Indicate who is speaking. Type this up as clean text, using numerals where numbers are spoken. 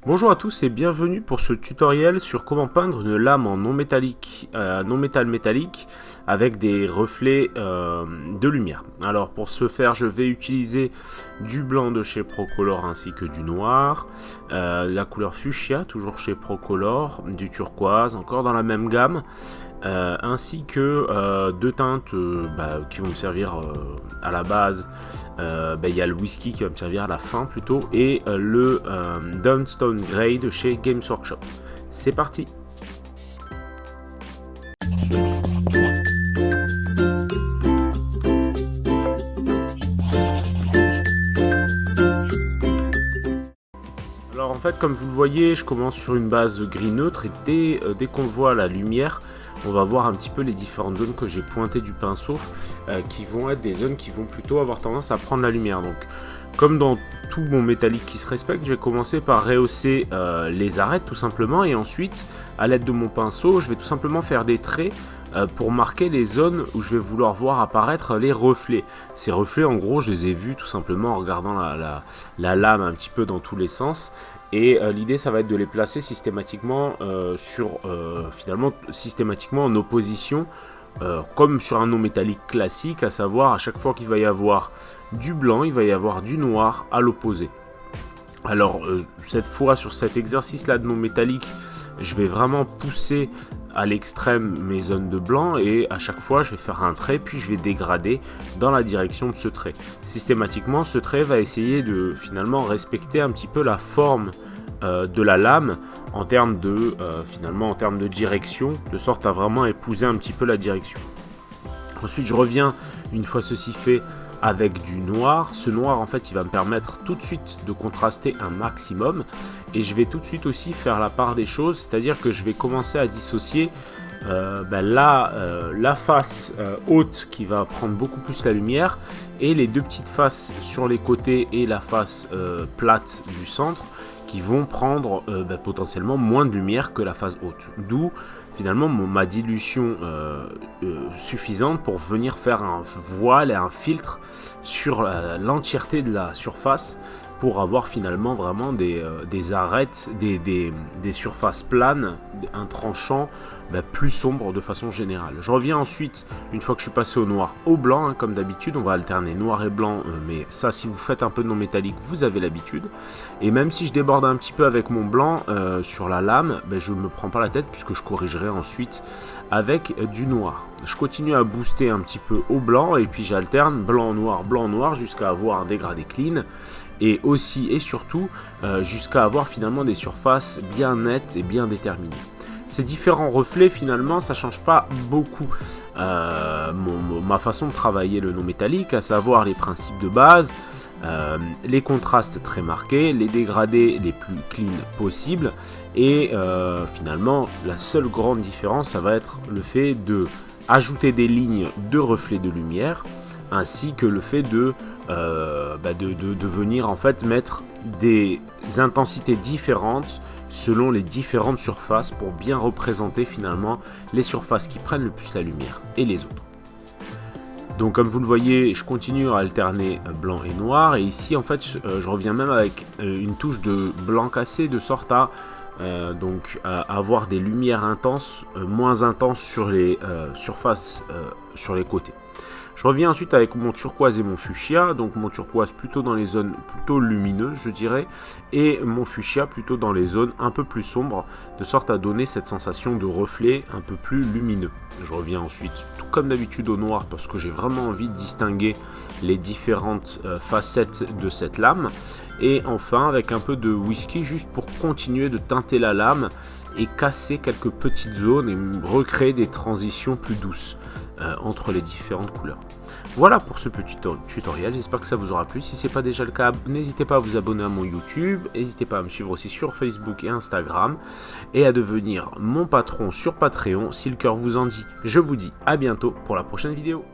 Speaker 1: Bonjour à tous et bienvenue pour ce tutoriel sur comment peindre une lame en non métallique, non métal métallique avec des reflets de lumière. Alors pour ce faire, je vais utiliser du blanc de chez Procolor ainsi que du noir, la couleur fuchsia toujours chez Procolor, du turquoise encore dans la même gamme. Ainsi que deux teintes qui vont me servir à la base. Il y a le whisky qui va me servir à la fin plutôt, et le Dunstone Grey de chez Games Workshop. C'est parti. Alors en fait, comme vous le voyez, je commence sur une base gris neutre, et dès qu'on voit la lumière, on va voir un petit peu les différentes zones que j'ai pointées du pinceau, qui vont être des zones qui vont plutôt avoir tendance à prendre la lumière. Donc, comme dans tout bon métallique qui se respecte, je vais commencer par rehausser les arêtes tout simplement, et ensuite, à l'aide de mon pinceau, je vais tout simplement faire des traits pour marquer les zones où je vais vouloir voir apparaître les reflets. Ces reflets, en gros, je les ai vus tout simplement en regardant la lame un petit peu dans tous les sens. Et l'idée, ça va être de les placer systématiquement systématiquement en opposition, comme sur un non métallique classique, à savoir à chaque fois qu'il va y avoir du blanc, il va y avoir du noir à l'opposé. Alors cette fois, sur cet exercice là de non métallique, je vais vraiment pousser à l'extrême mes zones de blanc, et à chaque fois je vais faire un trait puis je vais dégrader dans la direction de ce trait. Systématiquement, ce trait va essayer de finalement respecter un petit peu la forme de la lame en termes de direction, de sorte à vraiment épouser un petit peu la direction. Ensuite, je reviens, une fois ceci fait, avec du noir. Ce noir, en fait, il va me permettre tout de suite de contraster un maximum, et je vais tout de suite aussi faire la part des choses, c'est-à-dire que je vais commencer à dissocier la face haute qui va prendre beaucoup plus la lumière, et les deux petites faces sur les côtés et la face plate du centre qui vont prendre potentiellement moins de lumière que la face haute. D'où finalement ma dilution suffisante pour venir faire un voile et un filtre sur l'entièreté de la surface, pour avoir finalement vraiment des arêtes, des surfaces planes, un tranchant plus sombre de façon générale. Je reviens ensuite, une fois que je suis passé au noir, au blanc, comme d'habitude. On va alterner noir et blanc, mais ça, si vous faites un peu de non métallique, vous avez l'habitude. Et même si je déborde un petit peu avec mon blanc sur la lame, je ne me prends pas la tête, puisque je corrigerai ensuite avec du noir. Je continue à booster un petit peu au blanc, et puis j'alterne blanc noir jusqu'à avoir un dégradé clean, et aussi et surtout jusqu'à avoir finalement des surfaces bien nettes et bien déterminées. Ces différents reflets, finalement, ça change pas beaucoup ma façon de travailler le non métallique, à savoir les principes de base, les contrastes très marqués, les dégradés les plus clean possibles, et finalement la seule grande différence, ça va être le fait de ajouter des lignes de reflets de lumière, ainsi que le fait de venir en fait mettre des intensités différentes selon les différentes surfaces, pour bien représenter finalement les surfaces qui prennent le plus la lumière et les autres. Donc comme vous le voyez, je continue à alterner blanc et noir, et ici en fait je reviens même avec une touche de blanc cassé, de sorte à avoir des lumières intenses, moins intenses sur les surfaces sur les côtés. Je reviens ensuite avec mon turquoise et mon fuchsia, donc mon turquoise plutôt dans les zones plutôt lumineuses, je dirais, et mon fuchsia plutôt dans les zones un peu plus sombres, de sorte à donner cette sensation de reflet un peu plus lumineux. Je reviens ensuite, tout comme d'habitude, au noir, parce que j'ai vraiment envie de distinguer les différentes facettes de cette lame, et enfin avec un peu de whisky, juste pour continuer de teinter la lame et casser quelques petites zones et recréer des transitions plus douces entre les différentes couleurs. Voilà pour ce petit tutoriel, j'espère que ça vous aura plu. Si ce n'est pas déjà le cas, n'hésitez pas à vous abonner à mon YouTube, n'hésitez pas à me suivre aussi sur Facebook et Instagram, et à devenir mon patron sur Patreon si le cœur vous en dit. Je vous dis à bientôt pour la prochaine vidéo.